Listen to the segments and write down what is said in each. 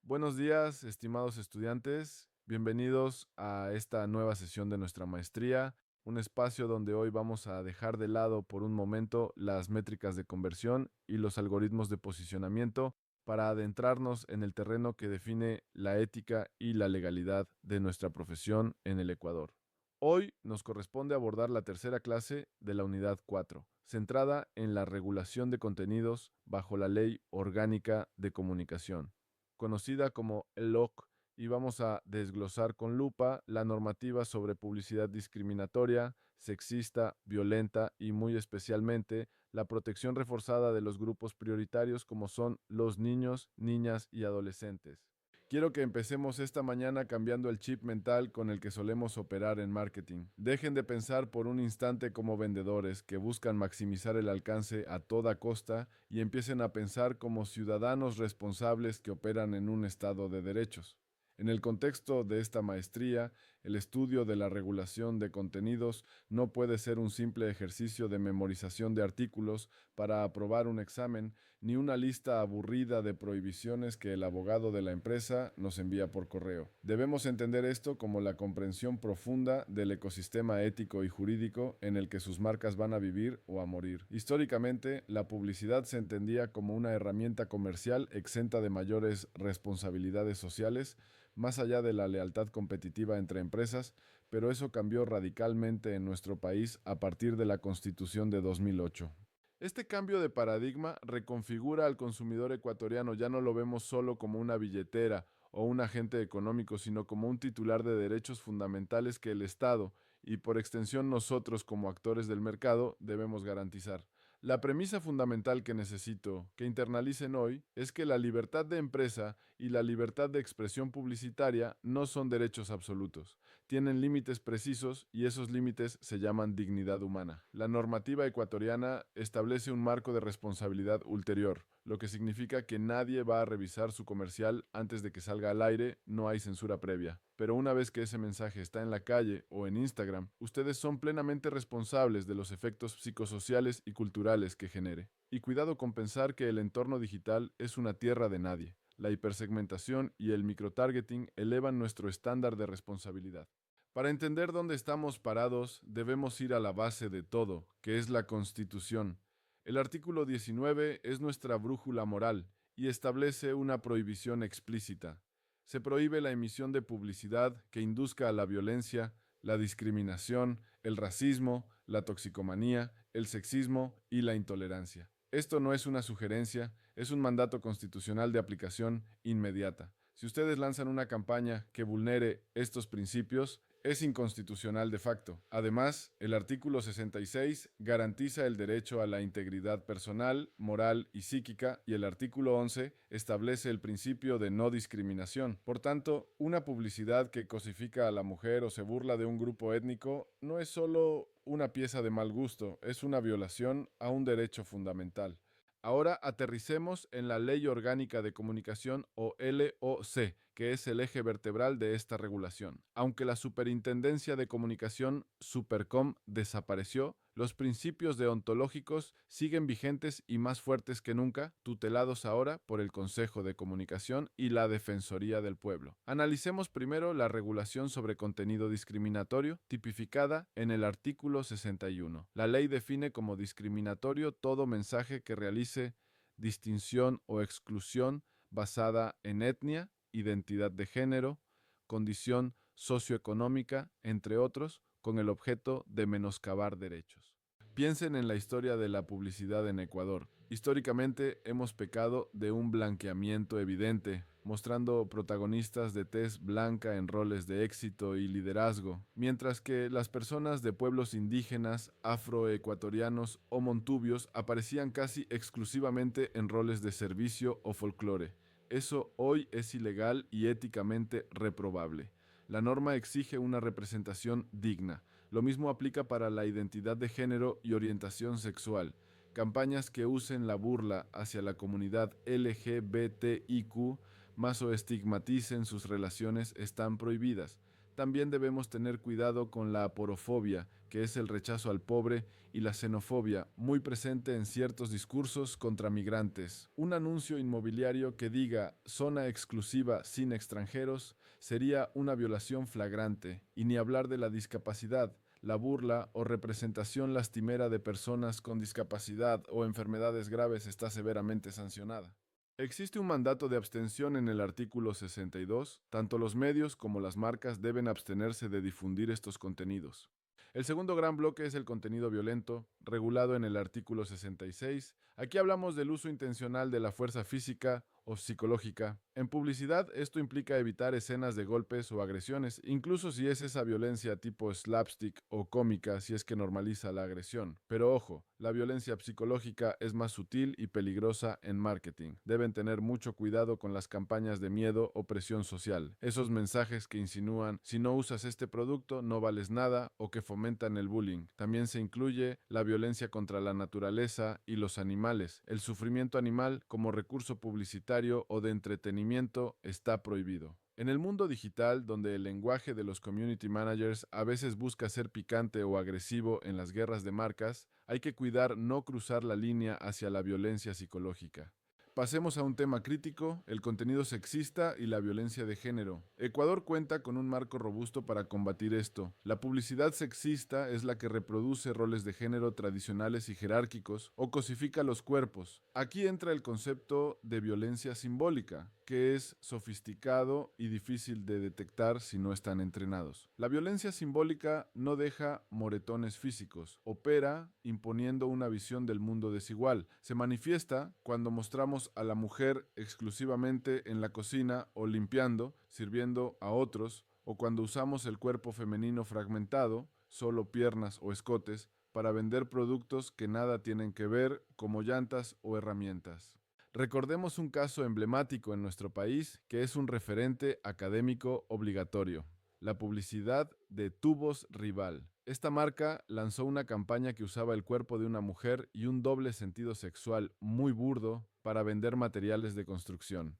Buenos días, estimados estudiantes. Bienvenidos a esta nueva sesión de nuestra maestría, un espacio donde hoy vamos a dejar de lado por un momento las métricas de conversión y los algoritmos de posicionamiento para adentrarnos en el terreno que define la ética y la legalidad de nuestra profesión en el Ecuador. Hoy nos corresponde abordar la tercera clase de la unidad 4, centrada en la regulación de contenidos bajo la Ley Orgánica de Comunicación, conocida como el LOC, y vamos a desglosar con lupa la normativa sobre publicidad discriminatoria, sexista, violenta y muy especialmente la protección reforzada de los grupos prioritarios como son los niños, niñas y adolescentes. Quiero que empecemos esta mañana cambiando el chip mental con el que solemos operar en marketing. Dejen de pensar por un instante como vendedores que buscan maximizar el alcance a toda costa y empiecen a pensar como ciudadanos responsables que operan en un estado de derechos. En el contexto de esta maestría, el estudio de la regulación de contenidos no puede ser un simple ejercicio de memorización de artículos para aprobar un examen, ni una lista aburrida de prohibiciones que el abogado de la empresa nos envía por correo. Debemos entender esto como la comprensión profunda del ecosistema ético y jurídico en el que sus marcas van a vivir o a morir. Históricamente, la publicidad se entendía como una herramienta comercial exenta de mayores responsabilidades sociales, más allá de la lealtad competitiva entre empresas, pero eso cambió radicalmente en nuestro país a partir de la Constitución de 2008. Este cambio de paradigma reconfigura al consumidor ecuatoriano, ya no lo vemos solo como una billetera o un agente económico, sino como un titular de derechos fundamentales que el Estado, y por extensión nosotros como actores del mercado, debemos garantizar. La premisa fundamental que necesito que internalicen hoy es que la libertad de empresa y la libertad de expresión publicitaria no son derechos absolutos. Tienen límites precisos y esos límites se llaman dignidad humana. La normativa ecuatoriana establece un marco de responsabilidad ulterior, lo que significa que nadie va a revisar su comercial antes de que salga al aire, no hay censura previa. Pero una vez que ese mensaje está en la calle o en Instagram, ustedes son plenamente responsables de los efectos psicosociales y culturales que genere. Y cuidado con pensar que el entorno digital es una tierra de nadie. La hipersegmentación y el microtargeting elevan nuestro estándar de responsabilidad. Para entender dónde estamos parados, debemos ir a la base de todo, que es la Constitución. El artículo 19 es nuestra brújula moral y establece una prohibición explícita. Se prohíbe la emisión de publicidad que induzca a la violencia, la discriminación, el racismo, la toxicomanía, el sexismo y la intolerancia. Esto no es una sugerencia, es un mandato constitucional de aplicación inmediata. Si ustedes lanzan una campaña que vulnere estos principios, es inconstitucional de facto. Además, el artículo 66 garantiza el derecho a la integridad personal, moral y psíquica, y el artículo 11 establece el principio de no discriminación. Por tanto, una publicidad que cosifica a la mujer o se burla de un grupo étnico no es solo una pieza de mal gusto, es una violación a un derecho fundamental. Ahora aterricemos en la Ley Orgánica de Comunicación o LOC, que es el eje vertebral de esta regulación. Aunque la Superintendencia de Comunicación, Supercom, desapareció, los principios deontológicos siguen vigentes y más fuertes que nunca, tutelados ahora por el Consejo de Comunicación y la Defensoría del Pueblo. Analicemos primero la regulación sobre contenido discriminatorio, tipificada en el artículo 61. La ley define como discriminatorio todo mensaje que realice distinción o exclusión basada en etnia, identidad de género, condición socioeconómica, entre otros, con el objeto de menoscabar derechos. Piensen en la historia de la publicidad en Ecuador. Históricamente hemos pecado de un blanqueamiento evidente, mostrando protagonistas de tez blanca en roles de éxito y liderazgo, mientras que las personas de pueblos indígenas, afroecuatorianos o montubios aparecían casi exclusivamente en roles de servicio o folclore. Eso hoy es ilegal y éticamente reprobable. La norma exige una representación digna. Lo mismo aplica para la identidad de género y orientación sexual. Campañas que usen la burla hacia la comunidad LGBTIQ más o estigmaticen sus relaciones están prohibidas. También debemos tener cuidado con la aporofobia, que es el rechazo al pobre, y la xenofobia, muy presente en ciertos discursos contra migrantes. Un anuncio inmobiliario que diga zona exclusiva sin extranjeros sería una violación flagrante, y ni hablar de la discapacidad, la burla o representación lastimera de personas con discapacidad o enfermedades graves está severamente sancionada. Existe un mandato de abstención en el artículo 62. Tanto los medios como las marcas deben abstenerse de difundir estos contenidos. El segundo gran bloque es el contenido violento, regulado en el artículo 66. Aquí hablamos del uso intencional de la fuerza física o psicológica. En publicidad, esto implica evitar escenas de golpes o agresiones, incluso si es esa violencia tipo slapstick o cómica, si es que normaliza la agresión. Pero ojo, la violencia psicológica es más sutil y peligrosa en marketing. Deben tener mucho cuidado con las campañas de miedo o presión social. Esos mensajes que insinúan, si no usas este producto, no vales nada, o que fomentan el bullying. También se incluye la violencia contra la naturaleza y los animales. El sufrimiento animal como recurso publicitario o de entretenimiento está prohibido. En el mundo digital, donde el lenguaje de los community managers a veces busca ser picante o agresivo en las guerras de marcas, hay que cuidar no cruzar la línea hacia la violencia psicológica. Pasemos a un tema crítico, el contenido sexista y la violencia de género. Ecuador cuenta con un marco robusto para combatir esto. La publicidad sexista es la que reproduce roles de género tradicionales y jerárquicos o cosifica los cuerpos. Aquí entra el concepto de violencia simbólica, que es sofisticado y difícil de detectar si no están entrenados. La violencia simbólica no deja moretones físicos, opera imponiendo una visión del mundo desigual. Se manifiesta cuando mostramos a la mujer exclusivamente en la cocina o limpiando, sirviendo a otros, o cuando usamos el cuerpo femenino fragmentado, solo piernas o escotes, para vender productos que nada tienen que ver, como llantas o herramientas. Recordemos un caso emblemático en nuestro país que es un referente académico obligatorio: la publicidad de Tubos Rival. Esta marca lanzó una campaña que usaba el cuerpo de una mujer y un doble sentido sexual muy burdo para vender materiales de construcción.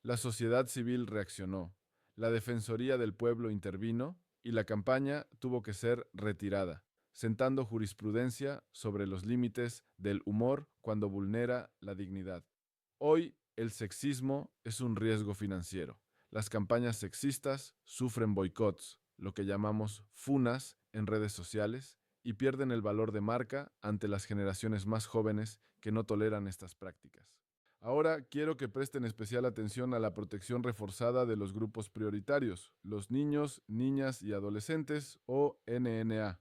La sociedad civil reaccionó, la Defensoría del Pueblo intervino y la campaña tuvo que ser retirada, sentando jurisprudencia sobre los límites del humor cuando vulnera la dignidad. Hoy, el sexismo es un riesgo financiero. Las campañas sexistas sufren boicots, lo que llamamos funas, en redes sociales, y pierden el valor de marca ante las generaciones más jóvenes que no toleran estas prácticas. Ahora quiero que presten especial atención a la protección reforzada de los grupos prioritarios, los niños, niñas y adolescentes, o NNA.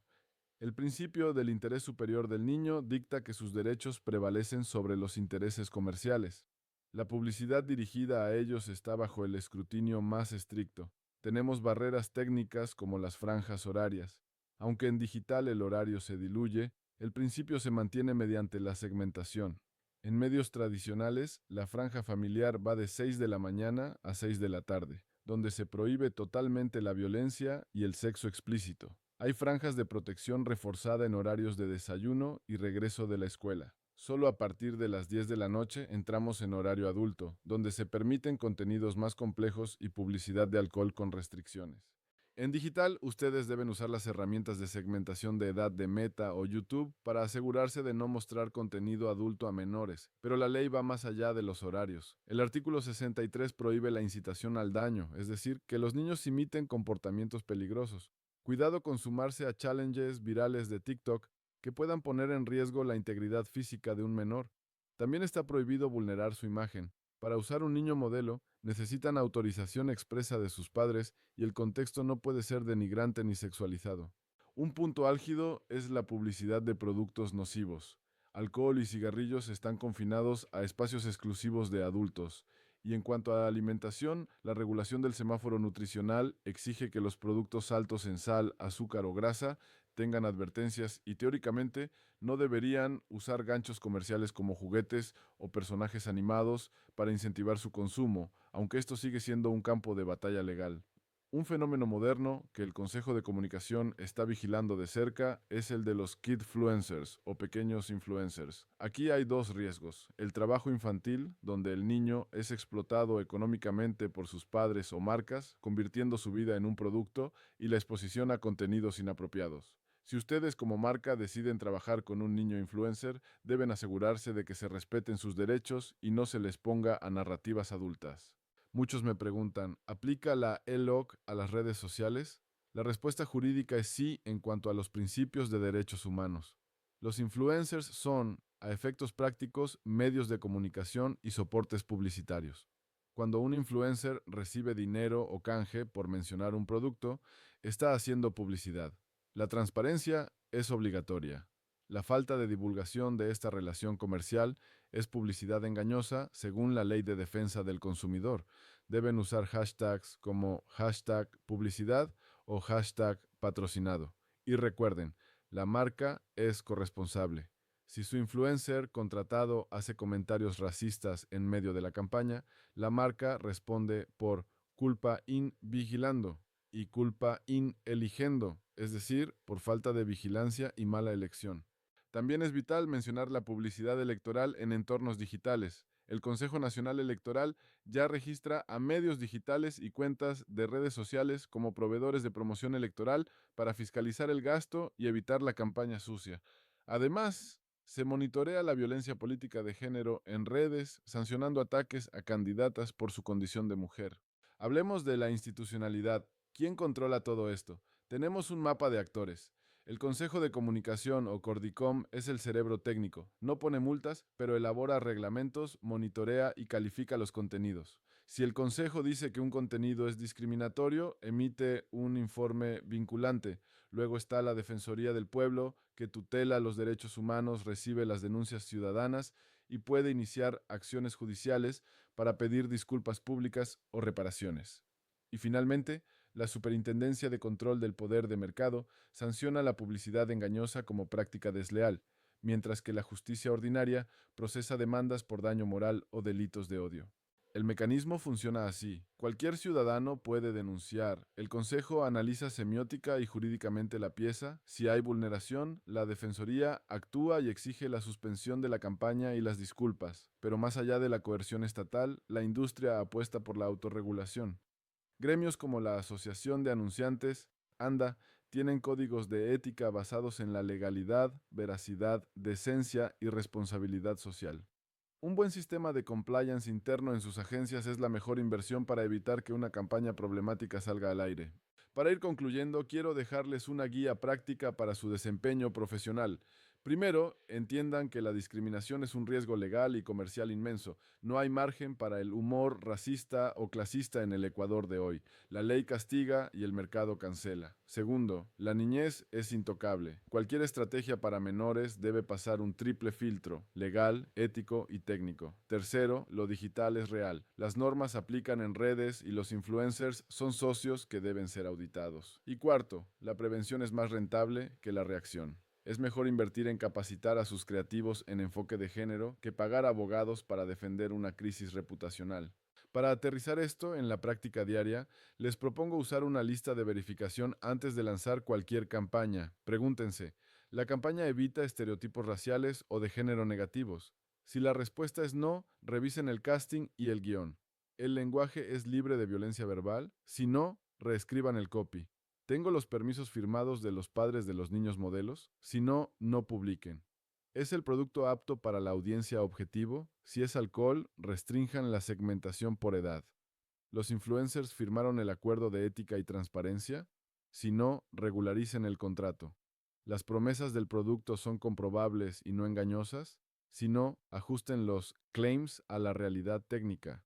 El principio del interés superior del niño dicta que sus derechos prevalecen sobre los intereses comerciales. La publicidad dirigida a ellos está bajo el escrutinio más estricto. Tenemos barreras técnicas como las franjas horarias. Aunque en digital el horario se diluye, el principio se mantiene mediante la segmentación. En medios tradicionales, la franja familiar va de 6 de la mañana a 6 de la tarde, donde se prohíbe totalmente la violencia y el sexo explícito. Hay franjas de protección reforzada en horarios de desayuno y regreso de la escuela. Solo a partir de las 10 de la noche entramos en horario adulto, donde se permiten contenidos más complejos y publicidad de alcohol con restricciones. En digital, ustedes deben usar las herramientas de segmentación de edad de Meta o YouTube para asegurarse de no mostrar contenido adulto a menores, pero la ley va más allá de los horarios. El artículo 63 prohíbe la incitación al daño, es decir, que los niños imiten comportamientos peligrosos. Cuidado con sumarse a challenges virales de TikTok que puedan poner en riesgo la integridad física de un menor. También está prohibido vulnerar su imagen. Para usar un niño modelo, necesitan autorización expresa de sus padres y el contexto no puede ser denigrante ni sexualizado. Un punto álgido es la publicidad de productos nocivos. Alcohol y cigarrillos están confinados a espacios exclusivos de adultos. Y en cuanto a alimentación, la regulación del semáforo nutricional exige que los productos altos en sal, azúcar o grasa tengan advertencias y teóricamente no deberían usar ganchos comerciales como juguetes o personajes animados para incentivar su consumo, aunque esto sigue siendo un campo de batalla legal. Un fenómeno moderno que el Consejo de Comunicación está vigilando de cerca es el de los kidfluencers o pequeños influencers. Aquí hay dos riesgos: el trabajo infantil, donde el niño es explotado económicamente por sus padres o marcas, convirtiendo su vida en un producto, y la exposición a contenidos inapropiados. Si ustedes como marca deciden trabajar con un niño influencer, deben asegurarse de que se respeten sus derechos y no se les ponga a narrativas adultas. Muchos me preguntan, ¿aplica la ELOC a las redes sociales? La respuesta jurídica es sí en cuanto a los principios de derechos humanos. Los influencers son, a efectos prácticos, medios de comunicación y soportes publicitarios. Cuando un influencer recibe dinero o canje por mencionar un producto, está haciendo publicidad. La transparencia es obligatoria. La falta de divulgación de esta relación comercial es publicidad engañosa según la Ley de Defensa del Consumidor. Deben usar hashtags como hashtag publicidad o hashtag patrocinado. Y recuerden, la marca es corresponsable. Si su influencer contratado hace comentarios racistas en medio de la campaña, la marca responde por culpa in vigilando y culpa in eligiendo, es decir, por falta de vigilancia y mala elección. También es vital mencionar la publicidad electoral en entornos digitales. El Consejo Nacional Electoral ya registra a medios digitales y cuentas de redes sociales como proveedores de promoción electoral para fiscalizar el gasto y evitar la campaña sucia. Además, se monitorea la violencia política de género en redes, sancionando ataques a candidatas por su condición de mujer. Hablemos de la institucionalidad. ¿Quién controla todo esto? Tenemos un mapa de actores. El Consejo de Comunicación o Cordicom es el cerebro técnico. No pone multas, pero elabora reglamentos, monitorea y califica los contenidos. Si el Consejo dice que un contenido es discriminatorio, emite un informe vinculante. Luego está la Defensoría del Pueblo, que tutela los derechos humanos, recibe las denuncias ciudadanas y puede iniciar acciones judiciales para pedir disculpas públicas o reparaciones. Y finalmente, la Superintendencia de Control del Poder de Mercado sanciona la publicidad engañosa como práctica desleal, mientras que la justicia ordinaria procesa demandas por daño moral o delitos de odio. El mecanismo funciona así. Cualquier ciudadano puede denunciar. El Consejo analiza semiótica y jurídicamente la pieza. Si hay vulneración, la Defensoría actúa y exige la suspensión de la campaña y las disculpas. Pero más allá de la coerción estatal, la industria apuesta por la autorregulación. Gremios como la Asociación de Anunciantes, ANDA, tienen códigos de ética basados en la legalidad, veracidad, decencia y responsabilidad social. Un buen sistema de compliance interno en sus agencias es la mejor inversión para evitar que una campaña problemática salga al aire. Para ir concluyendo, quiero dejarles una guía práctica para su desempeño profesional. Primero, entiendan que la discriminación es un riesgo legal y comercial inmenso. No hay margen para el humor racista o clasista en el Ecuador de hoy. La ley castiga y el mercado cancela. Segundo, la niñez es intocable. Cualquier estrategia para menores debe pasar un triple filtro: legal, ético y técnico. Tercero, lo digital es real. Las normas aplican en redes y los influencers son socios que deben ser auditados. Y cuarto, la prevención es más rentable que la reacción. Es mejor invertir en capacitar a sus creativos en enfoque de género que pagar abogados para defender una crisis reputacional. Para aterrizar esto en la práctica diaria, les propongo usar una lista de verificación antes de lanzar cualquier campaña. Pregúntense, ¿la campaña evita estereotipos raciales o de género negativos? Si la respuesta es no, revisen el casting y el guión. ¿El lenguaje es libre de violencia verbal? Si no, reescriban el copy. ¿Tengo los permisos firmados de los padres de los niños modelos? Si no, no publiquen. ¿Es el producto apto para la audiencia objetivo? Si es alcohol, restrinjan la segmentación por edad. ¿Los influencers firmaron el acuerdo de ética y transparencia? Si no, regularicen el contrato. ¿Las promesas del producto son comprobables y no engañosas? Si no, ajusten los claims a la realidad técnica.